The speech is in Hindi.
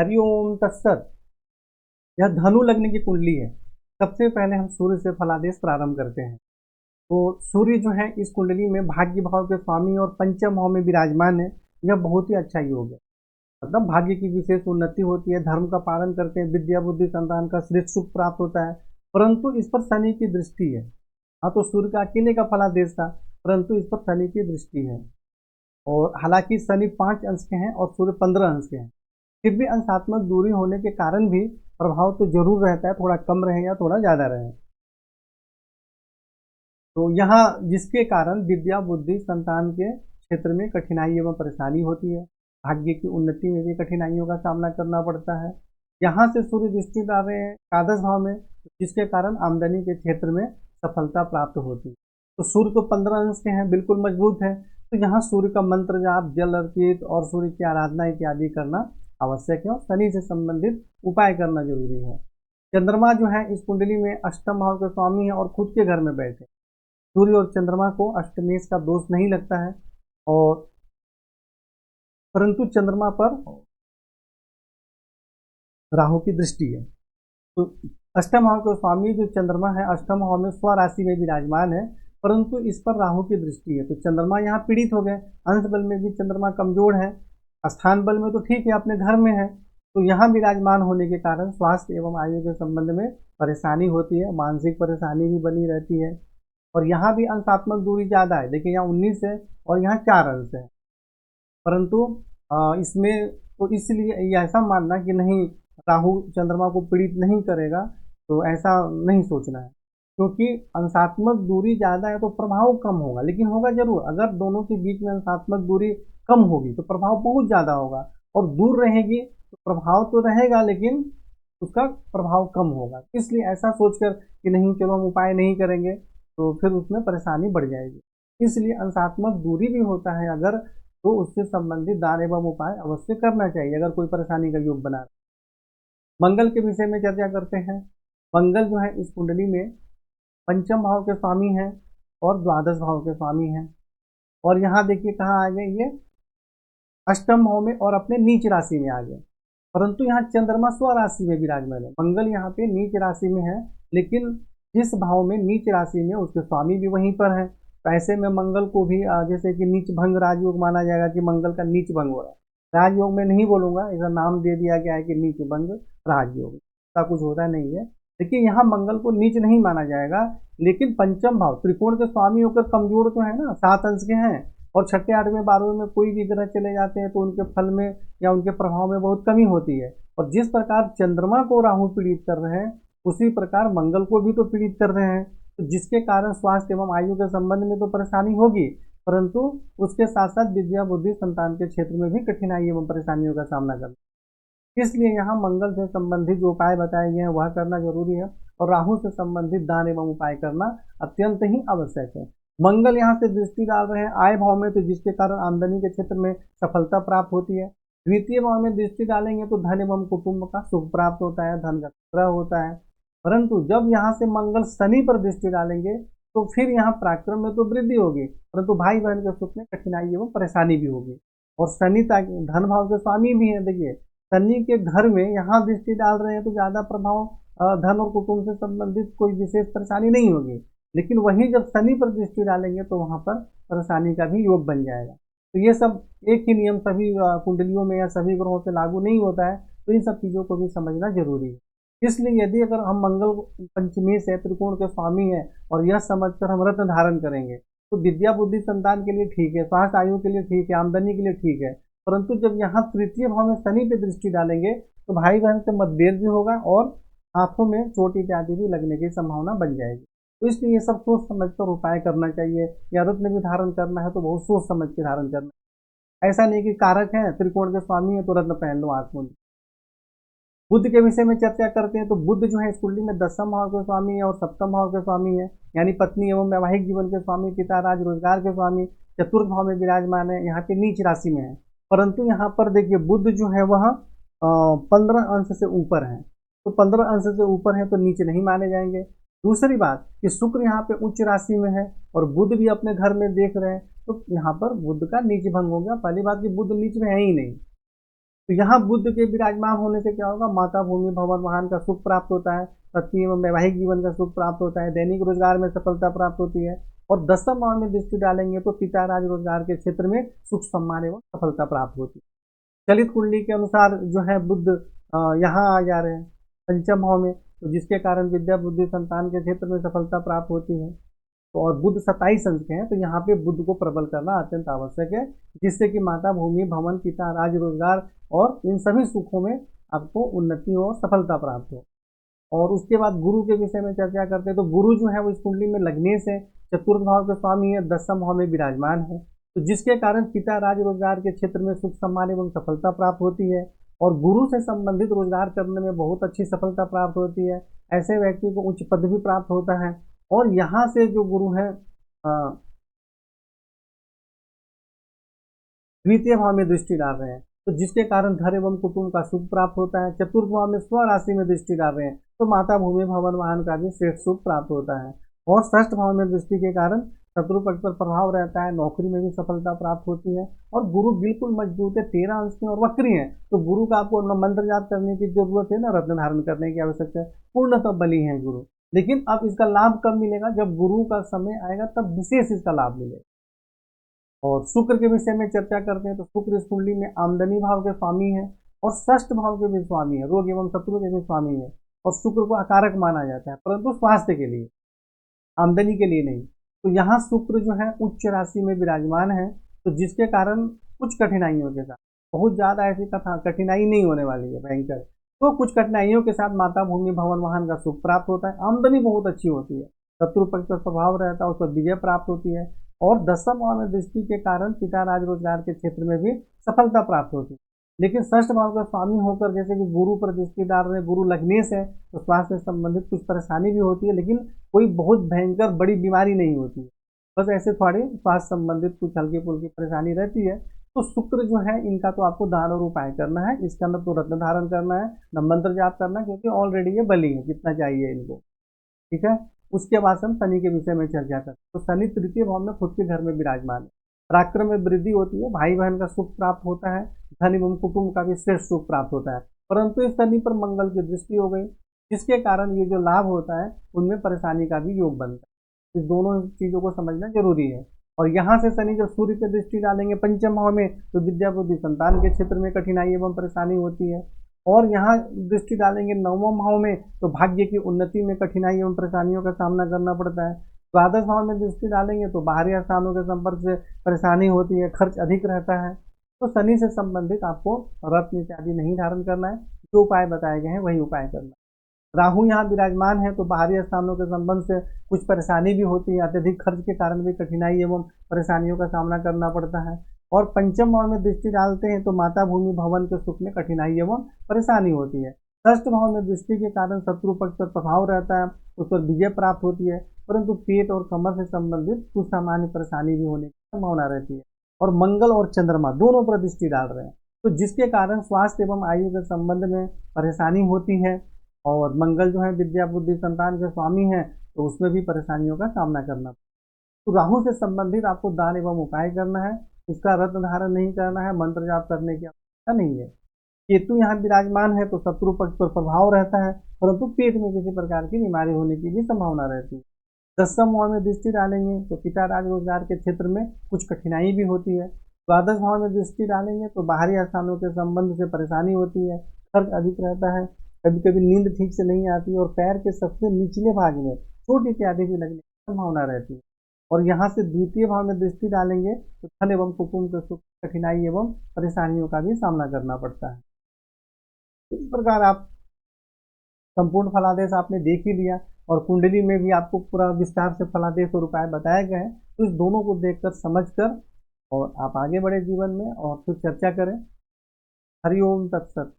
हरिओम तत्सत। यह धनु लग्न की कुंडली है। सबसे पहले हम सूर्य से फलादेश प्रारंभ करते हैं। तो सूर्य जो है इस कुंडली में भाग्य भाव के स्वामी और पंचम भाव में विराजमान है। यह बहुत ही अच्छा योग है। मतलब भाग्य की विशेष उन्नति होती है, धर्म का पालन करते हैं, विद्या बुद्धि संतान का श्रेष्ठ सुख प्राप्त होता है। परंतु इस पर शनि की दृष्टि है। हाँ, तो सूर्य का अकेले का फलादेश था, परंतु इस पर शनि की दृष्टि है। और हालांकि शनि 5 अंश के हैं और सूर्य 15 अंश के हैं, फिर भी अंशात्मक दूरी होने के कारण भी प्रभाव तो जरूर रहता है, थोड़ा कम रहे या थोड़ा ज्यादा रहे। तो यहाँ जिसके कारण विद्या बुद्धि संतान के क्षेत्र में कठिनाई एवं परेशानी होती है, भाग्य की उन्नति में भी कठिनाइयों का सामना करना पड़ता है। यहाँ से सूर्य दृष्टि डाल रहे हैं एकादश भाव में, जिसके कारण आमदनी के क्षेत्र में सफलता प्राप्त होती है। तो सूर्य तो 15 अंश के हैं, बिल्कुल मजबूत है। तो यहाँ सूर्य का मंत्र जाप, जल अर्पित और सूर्य की आराधना इत्यादि करना आवश्यक है और शनि से संबंधित उपाय करना जरूरी है। चंद्रमा जो है इस कुंडली में अष्टम भाव के स्वामी है और खुद के घर में बैठे। सूर्य और चंद्रमा को अष्टमेश का दोष नहीं लगता है, और परंतु चंद्रमा पर राहु की दृष्टि है। तो अष्टम भाव के स्वामी जो चंद्रमा है अष्टम भाव में स्वराशि में विराजमान है, परंतु इस पर राहु की दृष्टि है। तो चंद्रमा यहाँ पीड़ित हो गए। अंश बल में भी चंद्रमा कमजोर है, स्थान बल में तो ठीक है, अपने घर में है। तो यहाँ विराजमान होने के कारण स्वास्थ्य एवं आयु के संबंध में परेशानी होती है, मानसिक परेशानी भी बनी रहती है। और यहाँ भी अंशात्मक दूरी ज्यादा है। देखिए यहाँ 19 है और यहाँ 4 अंश है, परंतु इसमें तो इसलिए ऐसा मानना कि नहीं राहु चंद्रमा को पीड़ित नहीं करेगा, तो ऐसा नहीं सोचना है। क्योंकि अंशात्मक दूरी ज्यादा है तो प्रभाव कम होगा, लेकिन होगा जरूर। अगर दोनों के बीच में अंशात्मक दूरी कम होगी तो प्रभाव बहुत ज्यादा होगा, और दूर रहेगी तो प्रभाव तो रहेगा लेकिन उसका प्रभाव कम होगा। इसलिए ऐसा सोचकर कि नहीं चलो हम उपाय नहीं करेंगे, तो फिर उसमें परेशानी बढ़ जाएगी। इसलिए अंशात्मक दूरी भी होता है अगर, तो उससे संबंधित दान एवं उपाय अवश्य करना चाहिए अगर कोई परेशानी का योग बना। मंगल के विषय में चर्चा करते हैं। मंगल जो है इस कुंडली में पंचम भाव के स्वामी हैं और द्वादश भाव के स्वामी हैं। और यहाँ देखिए कहाँ आ गए, ये अष्टम भाव में और अपने नीच राशि में आ गए। परंतु यहाँ चंद्रमा स्व राशि में विराजमान है। मंगल यहाँ पे नीच राशि में है, लेकिन जिस भाव में नीच राशि में उसके स्वामी भी वहीं पर है। तो ऐसे में मंगल को भी जैसे कि नीच भंग राजयोग माना जाएगा कि मंगल का नीच भंग हो रहा है। राजयोग में नहीं बोलूंगा, ऐसा नाम दे दिया गया है कि नीच भंग राजयोग, ऐसा कुछ होता नहीं है। लेकिन यहाँ मंगल को नीच नहीं माना जाएगा, लेकिन पंचम भाव त्रिकोण के स्वामी होकर कमजोर तो है ना, 7 अंश के हैं, और छठे 8वें 12वें में कोई भी ग्रह चले जाते हैं तो उनके फल में या उनके प्रभाव में बहुत कमी होती है। और जिस प्रकार चंद्रमा को राहु पीड़ित कर रहे हैं, उसी प्रकार मंगल को भी तो पीड़ित कर रहे हैं। तो जिसके कारण स्वास्थ्य एवं आयु के संबंध में तो परेशानी होगी, परंतु उसके साथ साथ विद्या बुद्धि संतान के क्षेत्र में भी कठिनाई एवं परेशानियों का सामना करना। इसलिए यहाँ मंगल से संबंधित जो उपाय बताए गए हैं वह करना जरूरी है, और राहु से संबंधित दान एवं उपाय करना अत्यंत ही आवश्यक है। मंगल यहाँ से दृष्टि डाल रहे हैं आय भाव में, तो जिसके कारण आमदनी के क्षेत्र में सफलता प्राप्त होती है। द्वितीय भाव में दृष्टि डालेंगे तो धन एवं कुटुंब का सुख प्राप्त होता है, धन का संग्रह होता है। परंतु जब यहाँ से मंगल शनि पर दृष्टि डालेंगे तो फिर यहाँ पराक्रम में तो वृद्धि होगी, परंतु भाई बहन के सुख में कठिनाई एवं परेशानी भी होगी। और शनि धन भाव के स्वामी भी है। देखिए शनि के घर में यहाँ दृष्टि डाल रहे हैं तो ज्यादा प्रभाव धन और कुटुंब से संबंधित कोई विशेष परेशानी नहीं होगी। लेकिन वहीं जब शनि पर दृष्टि डालेंगे तो वहां पर परेशानी का भी योग बन जाएगा। तो ये सब एक ही नियम सभी कुंडलियों में या सभी ग्रहों से लागू नहीं होता है, तो इन सब चीजों को भी समझना जरूरी है। इसलिए यदि अगर हम मंगल पंचमी से त्रिकोण के स्वामी है और यह समझकर हम रत्न धारण करेंगे तो विद्या बुद्धि संतान के लिए ठीक है, स्वास्थ्य आयु के लिए ठीक है, आमदनी के लिए ठीक है। परंतु जब यहाँ तृतीय भाव में शनि पे दृष्टि डालेंगे तो भाई बहन से मतभेद भी होगा और हाथों में चोट इत्यादि भी लगने की संभावना बन जाएगी। तो इसलिए ये सब सोच समझकर उपाय करना चाहिए। या रत्न भी धारण करना है तो बहुत सोच समझ के धारण करना है। ऐसा नहीं कि कारक है त्रिकोण के स्वामी है तो रत्न पहन लो आंख में। बुध के विषय में चर्चा करते हैं तो बुध जो है इस कुंडली में 10वें भाव के स्वामी है और 7वें भाव के स्वामी है, यानी पत्नी एवं वैवाहिक जीवन के स्वामी, पिता राज रोजगार के स्वामी, चतुर्थ भाव में विराजमान है, यहाँ पे नीच राशि में है। परंतु यहाँ पर देखिए बुध जो है वह 15 अंश से ऊपर है, तो 15 अंश से ऊपर है तो नीचे नहीं माने जाएंगे। दूसरी बात कि शुक्र यहाँ पे उच्च राशि में है और बुध भी अपने घर में देख रहे हैं, तो यहाँ पर बुध का नीच भंग हो गया। पहली बात कि बुध नीच में है ही नहीं, तो यहाँ बुध के विराजमान होने से क्या होगा, माता भूमि भवन वाहन का सुख प्राप्त होता है, पत्नी एवं वैवाहिक जीवन का सुख प्राप्त होता है, दैनिक रोजगार में सफलता प्राप्त होती है। और 10वें भाव में दृष्टि डालेंगे तो पिता राज रोजगार के क्षेत्र में सुख सम्मान एवं सफलता प्राप्त होती है। चलित कुंडली के अनुसार जो है बुध यहाँ आ जा रहे हैं 5वें भाव में, तो जिसके कारण विद्या बुद्धि संतान के क्षेत्र में सफलता प्राप्त होती है। तो और बुध 27 अंश के हैं, तो यहाँ पे बुध को प्रबल करना अत्यंत आवश्यक है, जिससे कि माता भूमि भवन पिता राज रोजगार और इन सभी सुखों में आपको उन्नति और सफलता प्राप्त हो। और उसके बाद गुरु के विषय में चर्चा करते हैं। तो गुरु जो है वो इस कुंडली में लगने से चतुर्थ भाव के स्वामी है, 10वें भाव में विराजमान है, तो जिसके कारण पिता राज रोजगार के क्षेत्र में सुख सम्मान एवं सफलता प्राप्त होती है। और गुरु से संबंधित रोजगार करने में बहुत अच्छी सफलता प्राप्त होती है। ऐसे व्यक्ति को उच्च पद भी प्राप्त होता है। और यहाँ से जो गुरु है द्वितीय भाव में दृष्टि डाल रहे हैं, तो जिसके कारण घर एवं कुटुंब का सुख प्राप्त होता है। चतुर्थ भाव में स्व राशि में दृष्टि डाल रहे हैं, तो माता भूमि भवन वाहन का भी श्रेष्ठ सुख प्राप्त होता है। और षष्ठ भाव में दृष्टि के कारण शत्रु पक्ष पर प्रभाव रहता है, नौकरी में भी सफलता प्राप्त होती है। और गुरु बिल्कुल मजबूत है, 13 अंश में और वक्री है, तो गुरु का आपको न मंत्र जाप करने की जरूरत है, न रत्न धारण करने की आवश्यकता है, पूर्णतः बली है गुरु। लेकिन अब इसका लाभ कब मिलेगा, जब गुरु का समय आएगा तब विशेष इसका लाभ मिलेगा। और शुक्र के विषय में चर्चा करते हैं, तो शुक्र इस कुंडली में आमदनी भाव के स्वामी है और षष्ठ भाव के भी स्वामी है, रोग एवं शत्रु के भी स्वामी है। और शुक्र को अकारक माना जाता है, परंतु स्वास्थ्य के लिए, आमदनी के लिए नहीं। तो यहाँ शुक्र जो है उच्च राशि में विराजमान है, तो जिसके कारण कुछ कठिनाइयों के साथ, बहुत ज्यादा ऐसी कठिनाई नहीं होने वाली है भयंकर, तो कुछ कठिनाइयों के साथ माता भूमि भवन वाहन का सुख प्राप्त होता है, आमदनी बहुत अच्छी होती है, शत्रु पक्ष का स्वभाव रहता है, उस पर विजय प्राप्त होती है। और 10वें भाव में दृष्टि के कारण पिता राज रोजगार के क्षेत्र में भी सफलता प्राप्त होती है। लेकिन षष्ठ भाव का स्वामी होकर जैसे कि गुरु पर दृष्टि डाल रहे, गुरु लगने से तो स्वास्थ्य से संबंधित कुछ परेशानी भी होती है, लेकिन कोई बहुत भयंकर बड़ी बीमारी नहीं होती है, बस ऐसे थोड़ी स्वास्थ्य संबंधित कुछ हल्की फुल्की परेशानी रहती है। तो शुक्र जो है इनका तो आपको दान और उपाय करना है, इसका न तो रत्न धारण करना है, न मंत्र जाप करना है, क्योंकि ऑलरेडी ये बली है, जितना चाहिए इनको, ठीक है। उसके बाद हम शनि के विषय में चर्चा करते हैं। तो शनि तृतीय भाव में खुद के घर में विराजमान है, पराक्रम में वृद्धि होती है, भाई बहन का सुख प्राप्त होता है, धन एवं कुटुंब का भी श्रेष्ठ सुख प्राप्त होता है। परंतु इस शनि पर मंगल की दृष्टि हो गई, जिसके कारण ये जो लाभ होता है उनमें परेशानी का भी योग बनता है। इस दोनों चीजों को समझना जरूरी है। और यहाँ से शनि जब सूर्य पर दृष्टि डालेंगे 5वें भाव में, तो विद्या बुद्धि संतान के क्षेत्र में कठिनाई एवं परेशानी होती है। और यहाँ दृष्टि डालेंगे 9वें भाव में, तो भाग्य की उन्नति में कठिनाई एवं परेशानियों का सामना करना पड़ता है। 12वें भाव में दृष्टि डालेंगे तो बाहरी स्थानों के संपर्क से परेशानी होती है, खर्च अधिक रहता है। तो शनि से संबंधित आपको रत्न इत्यादि नहीं धारण करना है, जो उपाय बताए गए हैं वही उपाय करना है। राहु यहाँ विराजमान है, तो बाहरी स्थानों के संबंध से कुछ परेशानी भी होती है, अत्यधिक खर्च के कारण भी कठिनाई एवं परेशानियों का सामना करना पड़ता है। और 5वें भाव में दृष्टि डालते हैं तो माता भूमि भवन के सुख में कठिनाई एवं परेशानी होती है। षष्ठ भाव में दृष्टि के कारण शत्रु पक्ष पर प्रभाव रहता है, उस पर विजय प्राप्त होती है, परंतु पेट और कमर से संबंधित कुछ सामान्य परेशानी भी होने की संभावना रहती है। और मंगल और चंद्रमा दोनों पर दृष्टि डाल रहे हैं, तो जिसके कारण स्वास्थ्य एवं आयु के संबंध में परेशानी होती है। और मंगल जो है विद्या बुद्धि संतान के स्वामी है, तो उसमें भी परेशानियों का सामना करना। तो राहु से संबंधित आपको दान एवं उपाय करना है, इसका रत्न धारण नहीं करना है, मंत्र जाप करने की आवश्यकता नहीं है। केतु यहाँ विराजमान है, तो शत्रु पक्ष पर प्रभाव रहता है, परंतु पेट में किसी प्रकार की बीमारी होने की भी संभावना रहती है। 10वें भाव में दृष्टि डालेंगे तो पिता राज रोजगार के क्षेत्र में कुछ कठिनाई भी होती है। 12वें भाव में दृष्टि डालेंगे तो बाहरी स्थानों के संबंध से परेशानी होती है, खर्च अधिक रहता है, कभी कभी नींद ठीक से नहीं आती, और पैर के सबसे निचले भाग में चोट इत्यादि भी लगने की संभावना रहती है। और यहाँ से द्वितीय भाव में दृष्टि डालेंगे तो धन एवं कुटुंब के सुख, कठिनाई एवं परेशानियों का भी सामना करना पड़ता है। इस प्रकार आप संपूर्ण फलादेश आपने देख ही लिया, और कुंडली में भी आपको पूरा विस्तार से फलादेश और उपाय बताए गए हैं। तो इस दोनों को देखकर समझकर और आप आगे बढ़े जीवन में और फिर चर्चा करें। हरिओम तत्सत।